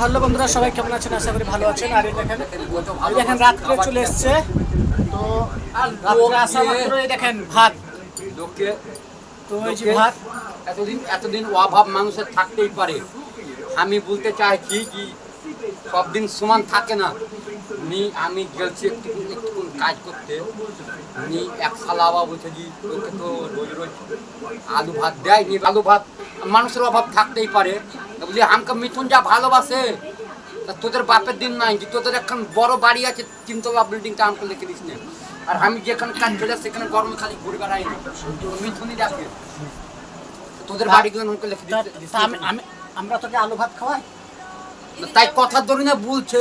Hello বন্ধুরা, সবাই কেমন আছেন? আশা করি ভালো আছেন। আর এই দেখেন রাত্রে চলে এসছে। তো রাত্রে আসা মাত্র এই দেখেন ভাত। তো এই যে ভাত, এতদিন অভাব মানুষের থাকতেই পারে। আমি বলতে চাইছি কি সব দিন সমান থাকে না। আমি গেছি একটু কাজ করতে, এক সালাবা বলছে যে তোকে তো রোজ রোজ আলু ভাত দেয় নি। আলু ভাত মানুষের অভাব থাকতেই পারে। বুঝলি, আমাকে মিথুন যা ভালোবাসে, তোদের বাপের দিন নাই যে তোদের এখন বড় বাড়ি আছে, 3 তলা বিল্ডিংটা আমাকে লিখে দিস না। আর আমি যেখানে কাজ চলে সেখানে গরমে খালি ঘুরে বেড়াই না, মিথুনই দেখে তোদের বাড়িগুলো আমাকে লিখে দিস। আমরা তোকে আলু ভাত খাওয়াই, তাই কথা ধরে না বলছে।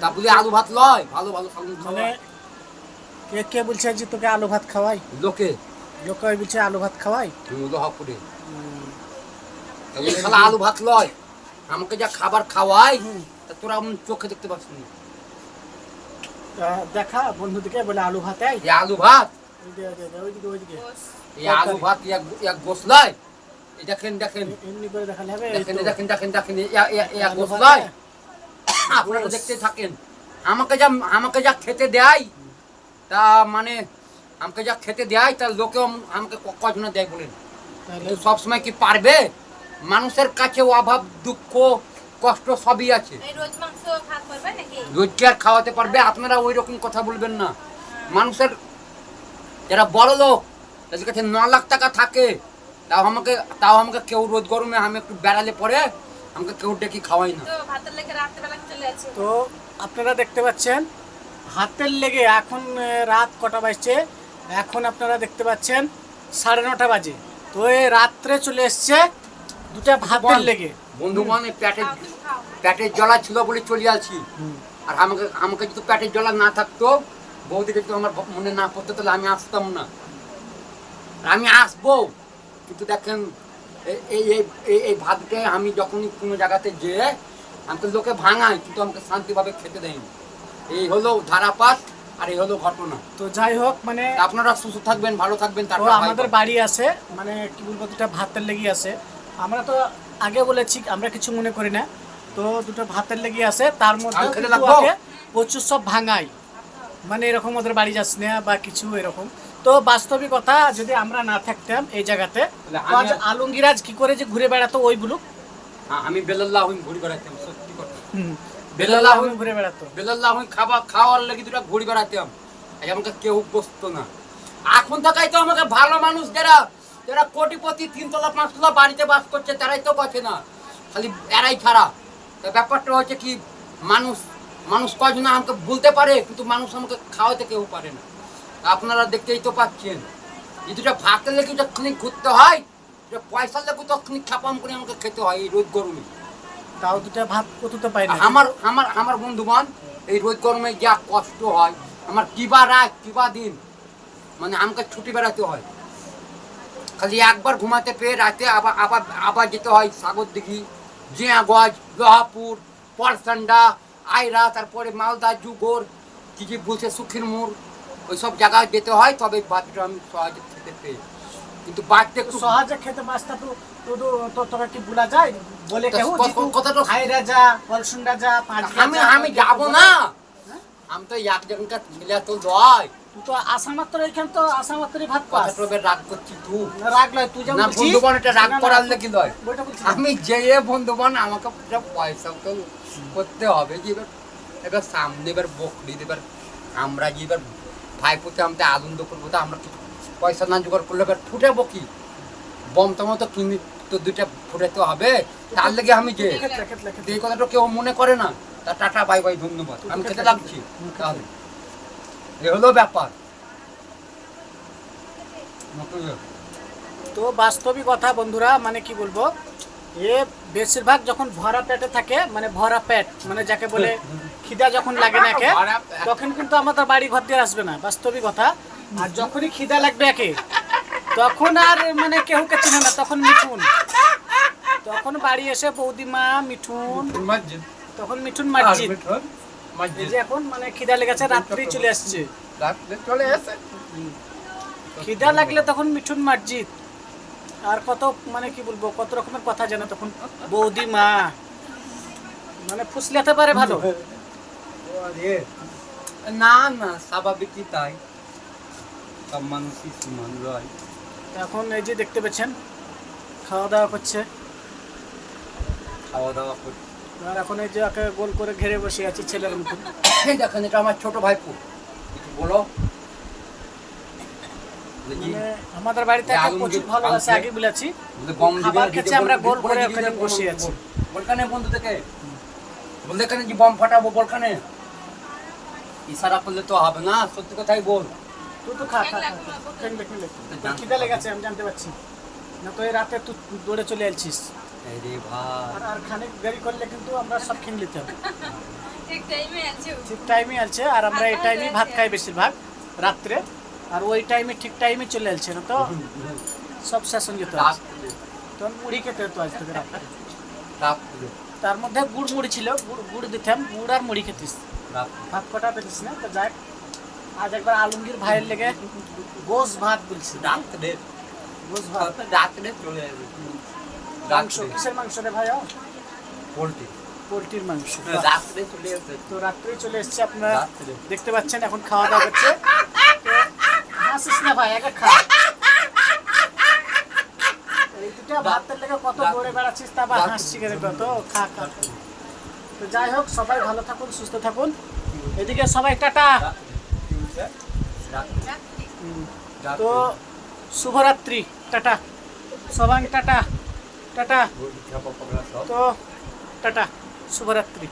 তা বলি আলু ভাত লয়, ভালো ভালো মানে কে কে বলছে যে তোকে আলু ভাত খাওয়াই? লোকে বলছে আলু ভাত খাওয়াই। লোহাপুরে আলু ভাত লয়, আমাকে যা খাবার খাওয়াই তা তোরা চোখে দেখতে পাচ্ছিস না। দেখা বন্ধুদিকে বলে আলু ভাত, আলু ভাত, ওইদিকে এই আলু ভাত এক গোসলায়। দেখেন দেখেন এমনি করে দেখালে হবে। দেখেন দেখেন দেখেন দেখেন এক গোসলায় আপনারা দেখতে থাকেন। আমাকে যা খেতে দেয়, তা মানে আমাকে যা খেতে দেয় তার লোকে আমাকে কজনে দেয় বলেন? সবসময় কি পারবে? মানুষের কাছে অভাব দুঃখ কষ্ট সবই আছে, রোজ কি আর খাওয়াতে পারবে? আপনারা ওই রকম কথা বলবেন না। মানুষের যারা বড় লোক তাদের কাছে 9 লাখ টাকা থাকে, তাও আমাকে কেউ রোদ গরমে আমি একটু বেড়ালে পরে আমাকে কেউ ডেকে খাওয়াই না। তো আপনারা দেখতে পাচ্ছেন হাতের লেগে এখন রাত কটা বাজছে, এখন আপনারা দেখতে পাচ্ছেন 9:30 বাজে। তো এই রাত্রে চলে এসছে দুটা ভাতের লেগে। বন্ধুগণ, পেটের জ্বালা ছিল বলে চলে আসছি। আর আমাকে যদি পেটের জ্বালা না থাকতো, বৌদিকে যদি আমার মনে না পড়তো, তাহলে আমি আসতাম না। আমি আসবো, কিন্তু দেখেন এই ভাতটা আমি যখনই কোনো জায়গাতে যেয়ে আমাকে লোকে ভাঙায়, কিন্তু আমাকে শান্তিভাবে খেতে দেয়নি। এই হলো ধারাপাত, আর এই হলো ঘটনা। তো যাই হোক, মানে আপনারা সুস্থ থাকবেন, ভালো থাকবেন। তারপর আমাদের বাড়ি আছে, মানে কি বলবো, দুটা ভাতের লেগে আছে। আমরা তো আগে বলেছি আমরা কিছু মনে করি না। তো দুটো ভাতের লেগে আছে, তার মধ্যে প্রচুর সব ভাঙাই, মানে এরকম ওদের বাড়ি যাস না বা কিছু এরকম। তো বাস্তবিকতা যদি আমরা না থাকতাম এই জায়গাতে, আলমগীরাজ কি করে যে ঘুরে বেড়াতো ওই বুলুক। আমি বেলাল্লাহ ঘুরে বেড়াতাম, সত্যি কথা। বেলাল্লাহ ঘুরে বেড়াতো, বেলাল্লাহ খাওয়ার লেগে দুটা ঘুরে বেড়াতাম। আমাকে কেউ বসতো না। এখন থাকাই তো আমাকে ভালো মানুষ যারা কোটিপতি 3 তলা 5 তলা বাড়িতে বাস করছে, তারাই তো বাঁচে না, খালি এরাই খারাপ। তো ব্যাপারটা হচ্ছে কি, মানুষ কজন আমাকে বলতে পারে, কিন্তু মানুষ আমাকে খাওয়াতে কেউ পারে না। আপনারা দেখতেই তো পাচ্ছেন, এই দুটা ভাতের লেগে যতক্ষণ ঘুরতে হয়, পয়সার লেগে তখনই ছাপাম করে আমাকে খেতে হয় এই রোদ গরমে। তাও দুটা ভাত কোথাও পাই না। আমার বন্ধুগণ, এই রোদ গরমে যা কষ্ট হয়, আমার কিবা রাত কিবা দিন, মানে আমাকে ছুটি বেড়াতে হয়। খালি একবার ঘুমাতে পেয়ে রাতে আবার যেতে হয় সাগরদিঘি, জিয়াগঞ্জ, লোহাপুর, পরসান্ডা, আইরা, তারপরে মালদা, জুগোর, কি বলছে সুখির মোড়, ওই সব জায়গায় যেতে হয়, তবে ভাতটা আমি সহজে খেতে পেয়ে। কিন্তু বাড়তে একটু সহজে খেতে বাঁচতে তো তোরা কি ভুলা যায় বলে কেউ কথাটা আইরা যা, পরসান্ডা যা, আমি যাব না। আমি তো এক জায়গাকার ছেলে তো লয়। তুই তো আসা মাত্র এখানে তো আসা মাত্রই ভাত পাস। রাগ করছিস তুই? রাগ লয়, তুই যেমন বন্ধুগণ, এটা রাগ করার লেগে লয়। আমি যে বন্ধুগণ, আমাকে পয়সা তো করতে হবে যে এবার সামনে এবার বকরি এবার আমরা যে এবার ভাইপোতে আমাদের আনন্দ করবো, তো আমরা পয়সা না জোগাড় করলে এবার ফুটে বকি বম টম তো কিনে তো দুইটা ফুটাতে হবে। তার লেগে আমি যে এই কথাটা কেউ মনে করে না। তা টাটা, বাই বাই, ধন্যবাদ। আমি খেতে লাগছি। তাহলে এ হলো ব্যাপার। তো বাস্তবিক কথা বন্ধুরা, মানে কি বলবো, এ বেশিরভাগ যখন ভরা পেটে থাকে, মানে ভরা পেট, মানে যাকে বলে খিদা যখন লাগে না একে, তখন কিন্তু আমাদের বাড়ি ঘর দিয়ে আসবে না, বাস্তবিক কথা। আর যখনই খিদা লাগবে একে, তখন আর মানে কেউকে চিনে না, তখন মিঠুন, তখন বাড়ি এসে বৌদিমা মিঠুন, তখন মিঠুন মার্জিত। এই যে এখন মানে খিদা লেগেছে, রাত্রি চলে আসছে, খিদা লাগলে তখন মিঠুন মার্জিত। আর কত মানে কি বলবো, কত রকমের কথা জানে তখন বৌদিমা। মানে ফুসলাতে পারে ভালো। না না স্বাভাবিকই তাই, সব মানুষই সমান রয়। এখন এই যে দেখতে পাচ্ছেন খাওয়া দাওয়া করছে, খাওয়া দাওয়া করছি। আর এখন এই যে ওকে গোল করে ঘেরে বসে আছি ছেলের মতন। এই দেখেন এটা আমার ছোট ভাইপো, কিছু বলো। দেখি, মানে আমাদের বাড়িতে একে আলমগীর প্রচুর ভালোবাসে, পালছে। আগে বলেছি। বলে গম দিবে, খাবার দিতে খেতে আমরা বলে- গোল বলে করে দিতে ওখানে বলে- বসে আছি। বলখানে বন্ধু থেকে বলতে কানে যে বম ফাটাবো বলখানে, ইশারা করলে তো হবে না, সত্যি কথাই বল। তুই তো খা খা খা, খেলে খেলে খিদে লেগেছে আমি জানতে পারছি না, তো এই রাতে তুই দৌড়ে চলে আসছিস। এই রে ভাই, আর খানিক দেরি করলে কিন্তু আমরা সব খেয়ে নিতাম। ঠিক টাইমে আছে ঠিক টাইমে আছে, আর আমরা এই টাইমে ভাত খাই বেশিরভাগ রাত্রে, আর ওই টাইমে ঠিক টাইমে চলে আসছে না তো সব শেষ হয়ে যেত। রাত তখন মুড়ি খেতে হতো আজ থেকে রাত্রে। রাত তার মধ্যে গুড় মুড়ি ছিল, গুড় গুড় দিতাম, গুড় আর মুড়ি খেতিস, রাত ভাত কটা পেতিস না। তো যাক, আজ একবার আলমগীর ভাইয়ের লেগে গোস ভাত বলছি, রাত্রে গোস ভাত। রাত্রে চলে আসবে। মাংস রাত্রে কিসের মাংস রে ভাই? পোল্ট্রি পোলট্রির মাংস। রাত্রে চলে আসবে। তো রাত্রেই চলে এসছে, আপনারা রাত্রে। দেখতে পাচ্ছেন এখন খাওয়া দাওয়া করছে। তো হাসিস না ভাই, আগে খা। এই দুটা ভাতের লেগে কত দৌড়ে বেড়াচ্ছিস, তা আবার হাসছি কেন? তো খা খা। তো যাই হোক, সবাই ভালো থাকুন, সুস্থ থাকুন। এদিকে সবাই টাটা। তো শুভরাত্রি, টাটা সবাই, টাটা টাটা। তো টাটা, শুভরাত্রি।